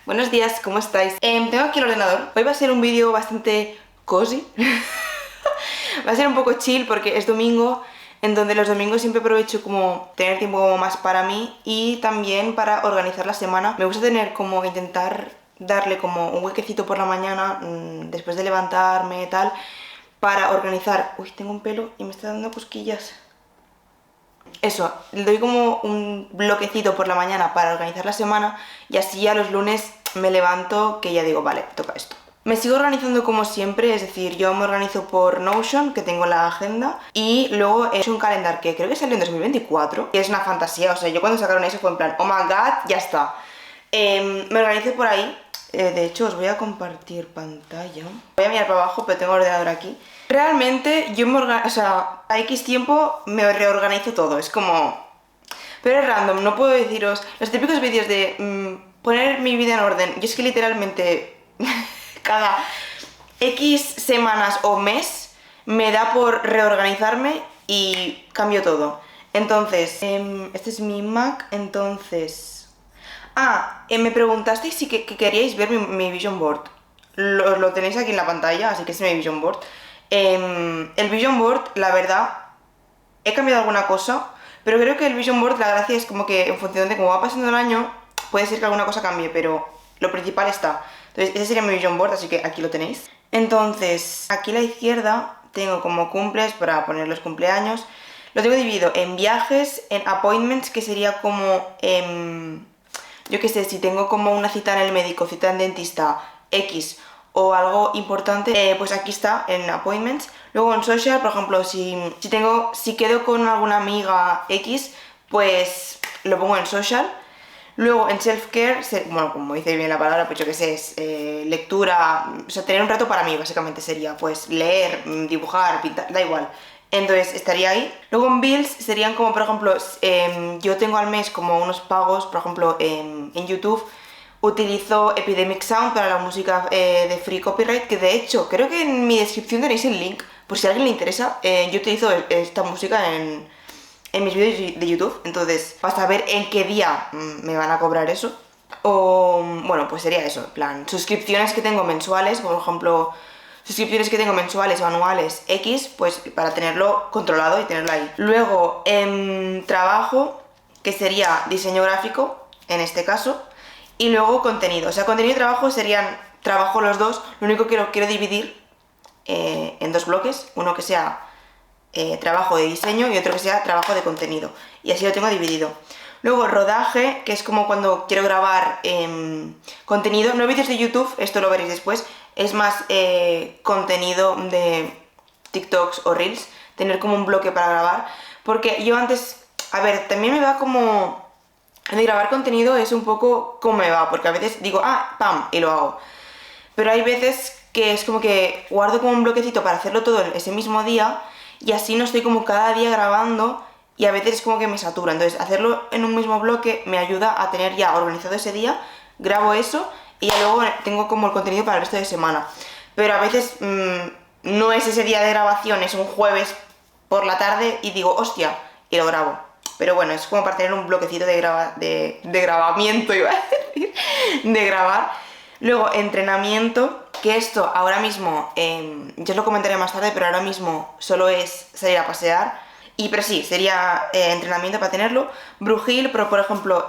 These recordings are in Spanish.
Buenos días, ¿cómo estáis? Tengo aquí el ordenador. Hoy va a ser un vídeo bastante cozy. Va a ser un poco chill porque es domingo, en donde los domingos siempre aprovecho como tener tiempo como más para mí y también para organizar la semana. Me gusta tener como intentar darle como un huequecito por la mañana, después de levantarme y tal, para organizar... Uy, tengo un pelo y me está dando cosquillas. Eso, le doy como un bloquecito por la mañana para organizar la semana y así ya los lunes me levanto que ya digo, vale, toca esto. Me sigo organizando como siempre, es decir, yo me organizo por Notion, que tengo la agenda, y luego he hecho un calendar que creo que salió en 2024, que es una fantasía, o sea, yo cuando sacaron eso fue en plan, oh my god, ya está. Me organizo por ahí, de hecho os voy a compartir pantalla. Voy a mirar para abajo, pero tengo el ordenador aquí. Realmente yo me organizo, o sea, a X tiempo me reorganizo todo, es como... Pero es random, no puedo deciros los típicos vídeos de poner mi vida en orden. Yo es que literalmente cada X semanas o mes me da por reorganizarme y cambio todo. Entonces, este es mi Mac, entonces... me preguntasteis si que queríais ver mi Vision Board. Lo tenéis aquí en la pantalla, así que es mi Vision Board. El Vision Board, la verdad, he cambiado alguna cosa, pero creo que el Vision Board, la gracia es como que en función de cómo va pasando el año, puede ser que alguna cosa cambie, pero lo principal está. Entonces, ese sería mi Vision Board, así que aquí lo tenéis. Entonces, aquí a la izquierda tengo como cumples para poner los cumpleaños. Lo tengo dividido en viajes, en appointments, que sería como... yo qué sé, si tengo como una cita en el médico, cita en dentista, X o algo importante, pues aquí está en appointments. Luego en social, por ejemplo, si quedo con alguna amiga X, pues lo pongo en social. Luego en self-care, bueno, como dice bien la palabra, pues yo qué sé, es lectura, o sea, tener un rato para mí básicamente sería, pues leer, dibujar, pintar, da igual. Entonces estaría ahí. Luego en bills serían como, por ejemplo, yo tengo al mes como unos pagos, por ejemplo, en YouTube utilizo Epidemic Sound para la música de Free Copyright, que de hecho creo que en mi descripción tenéis el link, por si a alguien le interesa. Yo utilizo esta música en mis vídeos de YouTube, entonces para saber en qué día me van a cobrar eso. O, bueno, pues sería eso, en plan, suscripciones que tengo mensuales, por ejemplo, suscripciones que tengo mensuales o anuales X, pues para tenerlo controlado y tenerlo ahí. Luego, trabajo, que sería diseño gráfico, en este caso, y luego contenido. O sea, contenido y trabajo serían, trabajo los dos, lo único que lo quiero dividir en dos bloques, uno que sea trabajo de diseño y otro que sea trabajo de contenido. Y así lo tengo dividido. Luego rodaje, que es como cuando quiero grabar contenido, no vídeos de YouTube, esto lo veréis después, es más contenido de TikToks o Reels, tener como un bloque para grabar, porque yo antes, a ver, también me va como... De grabar contenido es un poco como me va, porque a veces digo, pam, y lo hago. Pero hay veces que es como que guardo como un bloquecito para hacerlo todo ese mismo día y así no estoy como cada día grabando y a veces es como que me satura. Entonces hacerlo en un mismo bloque me ayuda a tener ya organizado ese día, grabo eso y ya luego tengo como el contenido para el resto de semana. Pero a veces no es ese día de grabación, es un jueves por la tarde y digo, hostia, y lo grabo. Pero bueno, es como para tener un bloquecito de grabamiento, iba a decir, de grabar. Luego, entrenamiento, que esto ahora mismo, yo os lo comentaré más tarde, pero ahora mismo solo es salir a pasear. Pero sí, sería entrenamiento para tenerlo. Brujil, pero por ejemplo,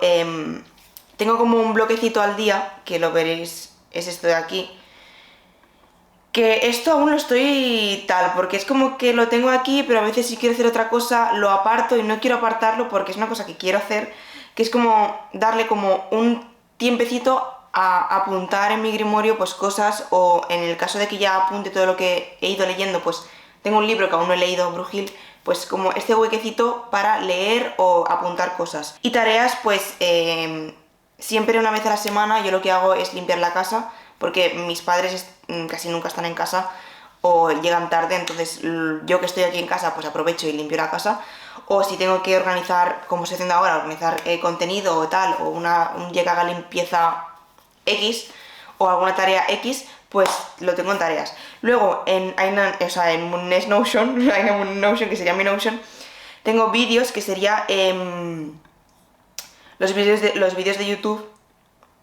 tengo como un bloquecito al día, que lo veréis, es esto de aquí. Que esto aún lo estoy tal, porque es como que lo tengo aquí, pero a veces si quiero hacer otra cosa lo aparto y no quiero apartarlo porque es una cosa que quiero hacer, que es como darle como un tiempecito a apuntar en mi grimorio pues cosas, o en el caso de que ya apunte todo lo que he ido leyendo, pues tengo un libro que aún no he leído, Brujil, pues como este huequecito para leer o apuntar cosas. Y tareas, pues siempre una vez a la semana yo lo que hago es limpiar la casa, porque mis padres casi nunca están en casa o llegan tarde, entonces yo que estoy aquí en casa pues aprovecho y limpio la casa. O si tengo que organizar, como estoy haciendo ahora, organizar contenido o tal, o un día que haga limpieza X o alguna tarea X, pues lo tengo en tareas. Luego en Notion, hay un Notion que sería mi Notion, tengo vídeos que sería los vídeos de YouTube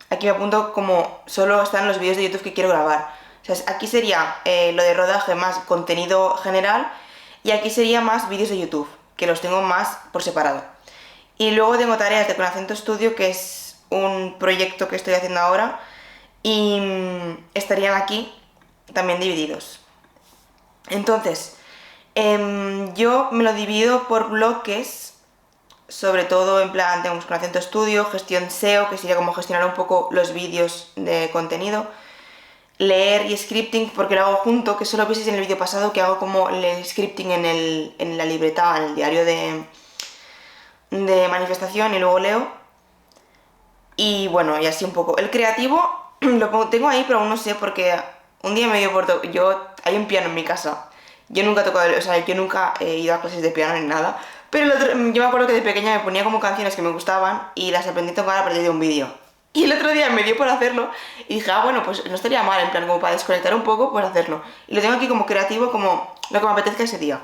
aquí me apunto como solo están los vídeos de YouTube que quiero grabar. O sea, aquí sería lo de rodaje más contenido general y aquí sería más vídeos de YouTube, que los tengo más por separado. Y luego tengo tareas de Con Acento Studio, que es un proyecto que estoy haciendo ahora y estarían aquí también divididos. Entonces, yo me lo divido por bloques, sobre todo en plan, tenemos Con Acento Studio, gestión SEO, que sería como gestionar un poco los vídeos de contenido, leer y scripting, porque lo hago junto, que eso lo visteis en el vídeo pasado, que hago como el scripting en la libreta, en el diario de manifestación, y luego leo. Y bueno, y así un poco. El creativo tengo ahí, pero aún no sé, porque un día me dio por hay un piano en mi casa. Yo nunca he tocado, o sea, yo nunca he ido a clases de piano ni nada. Pero yo me acuerdo que de pequeña me ponía como canciones que me gustaban y las aprendí a tocar a partir de un vídeo. Y el otro día me dio por hacerlo y dije, bueno, pues no estaría mal, en plan, como para desconectar un poco, pues hacerlo. Y lo tengo aquí como creativo, como lo que me apetezca ese día.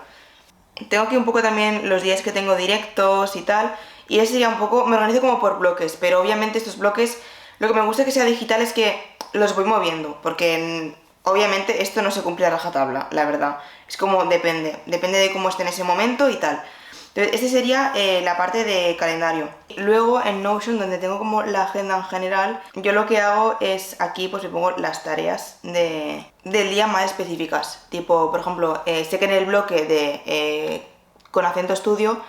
Tengo aquí un poco también los días que tengo directos y tal, y ese sería un poco, me organizo como por bloques, pero obviamente estos bloques, lo que me gusta que sea digital es que los voy moviendo, porque obviamente esto no se cumple a rajatabla, la verdad. Es como depende de cómo esté en ese momento y tal. Entonces, esta sería la parte de calendario. Luego en Notion, donde tengo como la agenda en general, yo lo que hago es aquí pues me pongo las tareas del día más específicas. Tipo, por ejemplo, sé que en el bloque de Con Acento Studio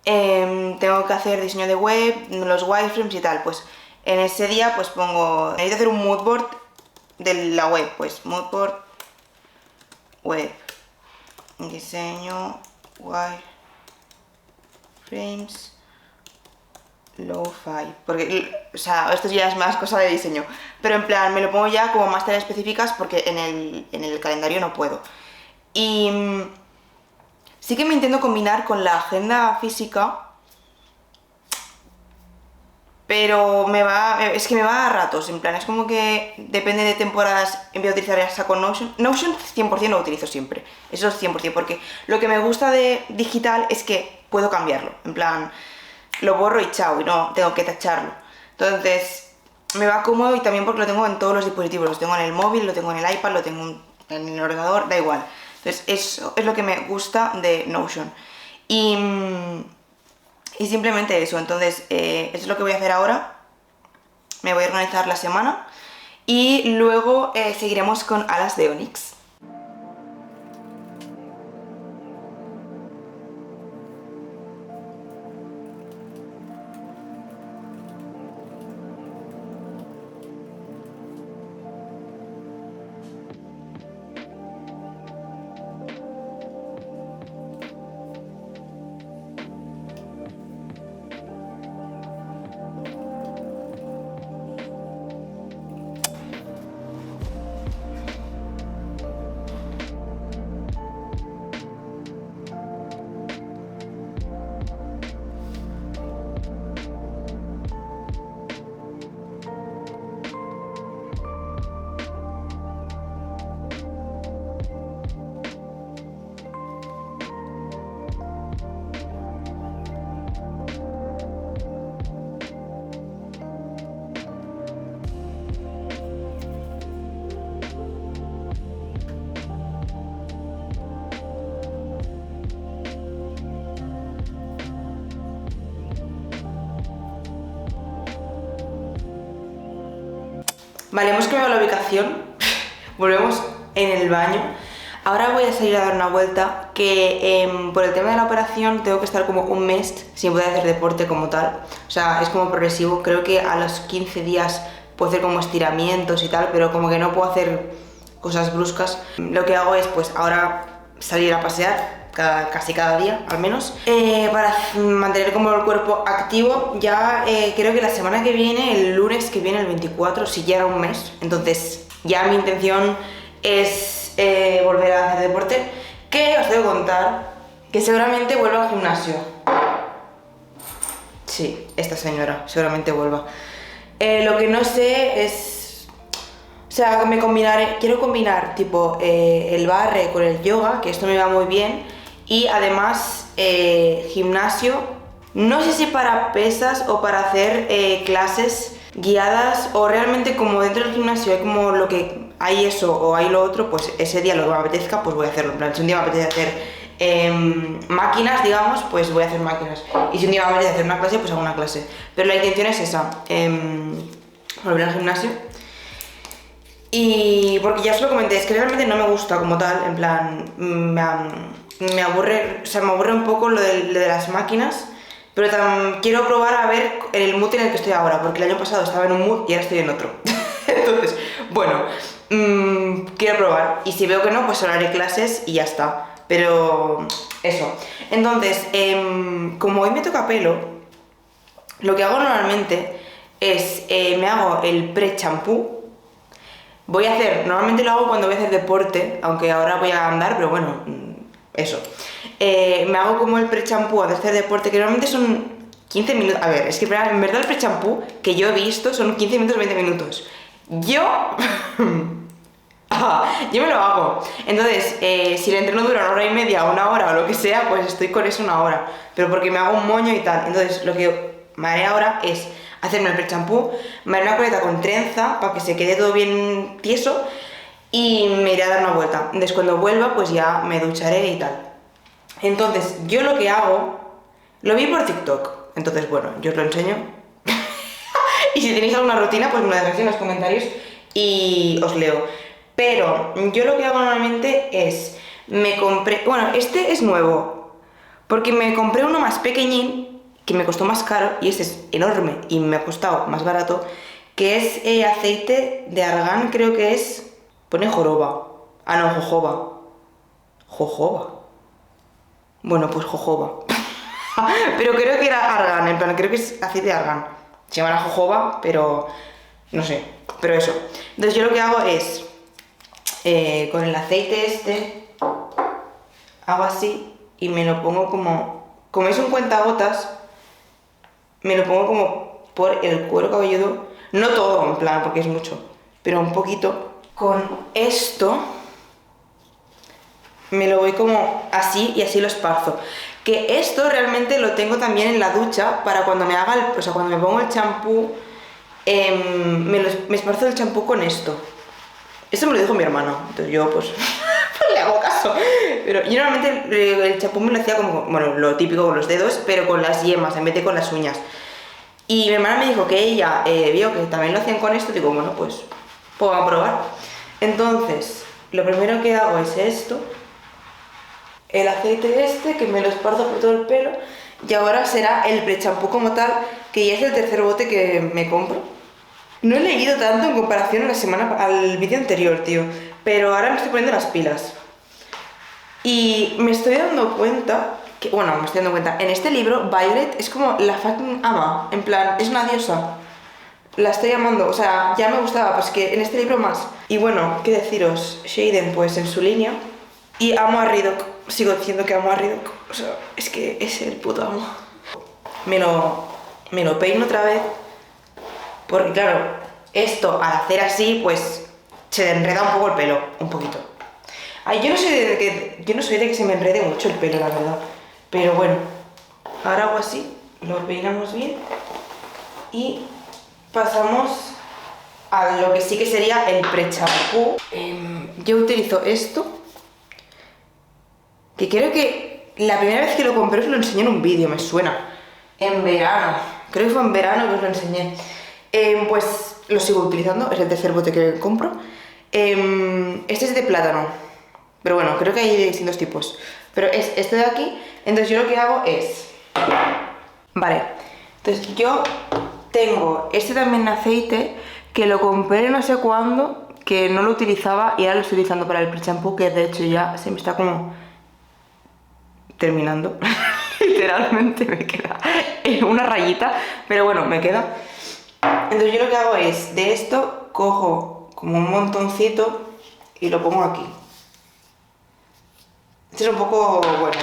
tengo que hacer diseño de web, los wireframes y tal. Pues en ese día pues pongo, necesito hacer un mood board de la web, pues mood board web, diseño, wireframes, lo-fi, porque, o sea, esto ya es más cosa de diseño, pero en plan, me lo pongo ya como más tareas específicas porque en el calendario no puedo. Y sí que me intento combinar con la agenda física, pero es que me va a ratos, en plan, es como que depende de temporadas, empiezo a utilizar esa con Notion. Notion 100% lo utilizo siempre, eso es 100%, porque lo que me gusta de digital es que puedo cambiarlo, en plan, lo borro y chao, y no tengo que tacharlo. Entonces, me va cómodo y también porque lo tengo en todos los dispositivos, lo tengo en el móvil, lo tengo en el iPad, lo tengo en el ordenador, da igual. Entonces, eso es lo que me gusta de Notion. Y simplemente eso, entonces eso es lo que voy a hacer ahora. Me voy a organizar la semana y luego seguiremos con Alas de Onix. Vale, hemos cambiado la ubicación, volvemos en el baño. Ahora voy a salir a dar una vuelta, que por el tema de la operación tengo que estar como un mes sin poder hacer deporte como tal. O sea, es como progresivo, creo que a los 15 días puedo hacer como estiramientos y tal, pero como que no puedo hacer cosas bruscas. Lo que hago es pues ahora salir a pasear, casi cada día al menos, para mantener como el cuerpo activo. Ya creo que la semana que viene, el lunes que viene, el 24, si llega un mes, entonces ya mi intención es volver a hacer deporte, que os tengo que contar que seguramente vuelva al gimnasio. Sí, esta señora seguramente vuelva. Lo que no sé es, o sea, quiero combinar tipo el barre con el yoga, que esto me va muy bien. Y además gimnasio, no sé si para pesas o para hacer clases guiadas o realmente como dentro del gimnasio hay como lo que hay eso o hay lo otro, pues ese día lo que me apetezca pues voy a hacerlo. En plan, si un día me apetece hacer máquinas, digamos, pues voy a hacer máquinas. Y si un día me apetece hacer una clase, pues hago una clase. Pero la intención es esa, volver al gimnasio. Y porque ya os lo comenté, es que realmente no me gusta como tal, en plan, me aburre, o sea, me aburre un poco lo de las máquinas, pero quiero probar a ver el mood en el que estoy ahora, porque el año pasado estaba en un mood y ahora estoy en otro. Entonces, bueno, quiero probar, y si veo que no, pues solo haré clases y ya está. Pero eso. Entonces, como hoy me toca pelo, lo que hago normalmente es, me hago el pre-champú. Normalmente lo hago cuando voy a hacer deporte, aunque ahora voy a andar, pero bueno, eso. Me hago como el pre-champú antes de hacer deporte, que normalmente son 15 minutos. A ver, es que en verdad el pre-champú que yo he visto son 15 minutos, 20 minutos. Yo me lo hago. Entonces, si el entreno dura 1 hora y media, 1 hora o lo que sea, pues estoy con eso 1 hora. Pero porque me hago un moño y tal. Entonces, lo que me haré ahora es hacerme el pre-champú, me haré una coleta con trenza para que se quede todo bien tieso y me iré a dar una vuelta. Entonces, cuando vuelva, pues ya me ducharé y tal. Entonces, yo lo que hago, lo vi por TikTok. Entonces, bueno, yo os lo enseño. Y si tenéis alguna rutina, pues me lo dejáis en los comentarios y os leo. Pero yo lo que hago normalmente es, me compré, bueno, este es nuevo, porque me compré uno más pequeñín, que me costó más caro, y este es enorme y me ha costado más barato, que es aceite de argán, creo que es, pone joroba, no, jojoba, jojoba, bueno, pues jojoba, pero creo que era argán, en plan, creo que es aceite de argán, se llama jojoba, pero no sé, pero eso. Entonces yo lo que hago es, con el aceite este, hago así y me lo pongo como es un cuentagotas, me lo pongo como por el cuero cabelludo, no todo en plan porque es mucho, pero un poquito. Con esto me lo voy como así y así lo esparzo. Que esto realmente lo tengo también en la ducha para cuando me haga o sea, cuando me pongo el champú, me esparzo el champú con esto. Esto me lo dijo mi hermano, entonces yo pues le hago caso. Pero yo normalmente el champú me lo hacía como, bueno, lo típico con los dedos, pero con las yemas en vez de con las uñas. Y mi hermana me dijo que ella vio que también lo hacían con esto, digo, bueno, pues vamos a probar. Entonces, lo primero que hago es esto, el aceite este, que me lo esparzo por todo el pelo, y ahora será el pre-champú como tal, que ya es el tercer bote que me compro. No he leído tanto en comparación al vídeo anterior, tío, pero ahora me estoy poniendo las pilas. Y me estoy dando cuenta, en este libro Violet es como la fucking ama, en plan, es una diosa. La estoy amando, o sea, ya me gustaba, pues que en este libro más. Y bueno, ¿qué deciros? Shaden, pues en su línea. Y amo a Riddock, sigo diciendo que amo a Riddock, o sea, es que es el puto amo. Me lo peino otra vez. Porque claro, esto al hacer así, pues se enreda un poco el pelo, un poquito. Ay, yo no soy de que se me enrede mucho el pelo, la verdad. Pero bueno, ahora hago así, lo peinamos bien y pasamos a lo que sí que sería el pre-champú. Yo utilizo esto, que creo que la primera vez que lo compré os lo enseñé en un vídeo, me suena. En verano, creo que fue en verano que os lo enseñé. Pues lo sigo utilizando, es el tercer bote que compro. Este es de plátano, pero bueno, creo que hay distintos tipos. Pero es este de aquí, entonces yo lo que hago es... Vale, entonces yo tengo este también en aceite, que lo compré no sé cuándo, que no lo utilizaba y ahora lo estoy utilizando para el pre-champú, que de hecho ya se me está como terminando. Literalmente me queda una rayita, pero bueno, me queda. Entonces yo lo que hago es, de esto cojo como un montoncito y lo pongo aquí. Este es un poco, bueno,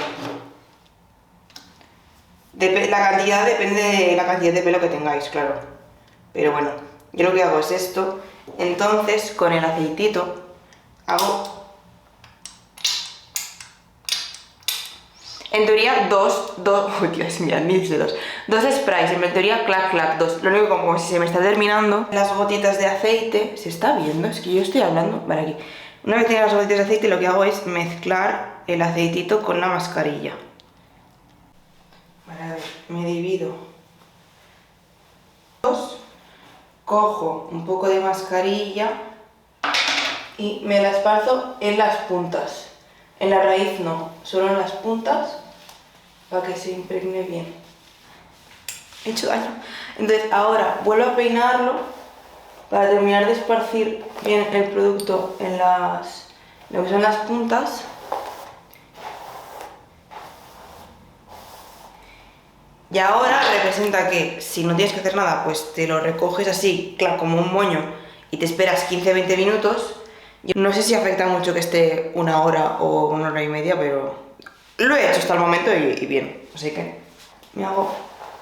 la cantidad depende de la cantidad de pelo que tengáis, claro. Pero bueno, yo lo que hago es esto. Entonces con el aceitito hago En teoría uy, Dios mío, ni de dos sprays, en teoría clac clac, dos. Lo único que como si se me está terminando las gotitas de aceite, ¿se está viendo? Es que yo estoy hablando, vale, aquí. Una vez tenga las gotitas de aceite, lo que hago es mezclar el aceitito con la mascarilla. Vale, a ver, me divido. Cojo un poco de mascarilla y me la esparzo en las puntas. En la raíz no, solo en las puntas, para que se impregne bien. He hecho daño. Entonces ahora vuelvo a peinarlo para terminar de esparcir bien el producto en lo que son las puntas. Y ahora representa que si no tienes que hacer nada, pues te lo recoges así, claro, como un moño, y te esperas 15-20 minutos. No sé si afecta mucho que esté 1 hora o 1 hora y media, pero lo he hecho hasta el momento y bien. Así que me hago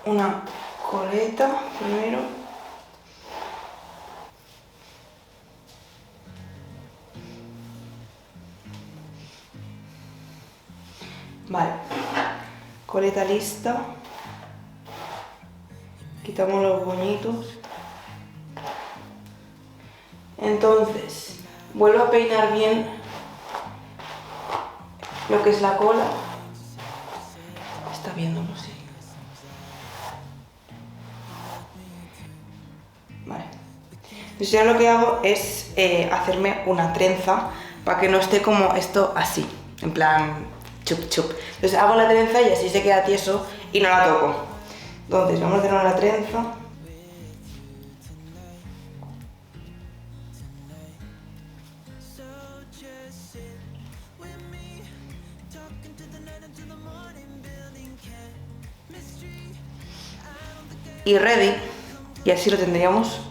una coleta primero. Vale, coleta lista. Quitamos los boñitos. Entonces, vuelvo a peinar bien lo que es la cola. Está viendo, no sé. Vale. Entonces ya lo que hago es hacerme una trenza para que no esté como esto así, en plan chup chup. Entonces hago la trenza y así se queda tieso y no la toco. Entonces vamos a hacer una trenza. Y ready, y así lo tendríamos.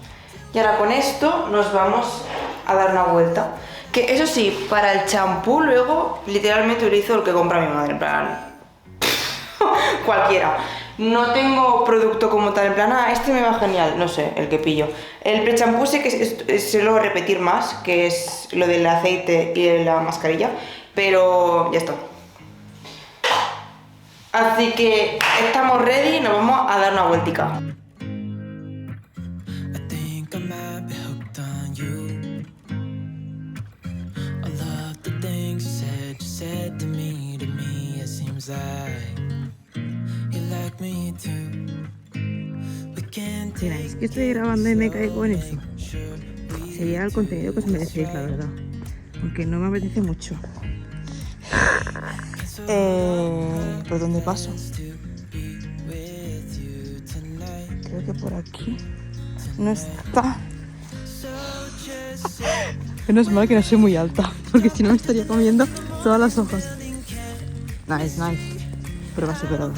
Y ahora con esto nos vamos a dar una vuelta. Que eso sí, para el champú luego literalmente utilizo el que compra mi madre, en plan cualquiera. No tengo producto como tal, en plan, este me va genial, no sé, el que pillo. El pre-champú sé que suelo repetir más, que es lo del aceite y de la mascarilla, pero ya está. Así que estamos ready y nos vamos a dar una vueltica. Mira, es que estoy grabando y me caigo en eso. Sería el contenido que os merecéis, la verdad. Aunque no me apetece mucho. ¿Por dónde paso? Creo que por aquí no está. Menos mal que no soy muy alta, porque si no me estaría comiendo todas las hojas. Nice, nice. Prueba superada.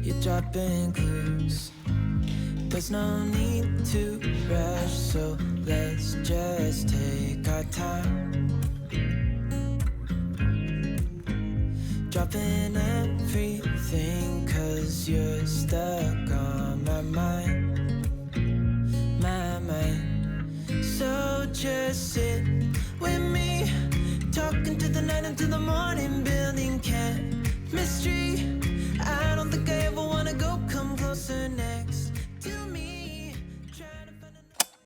You're dropping clues. There's no need to rush, so let's just take our time. Dropping everything, 'cause you're stuck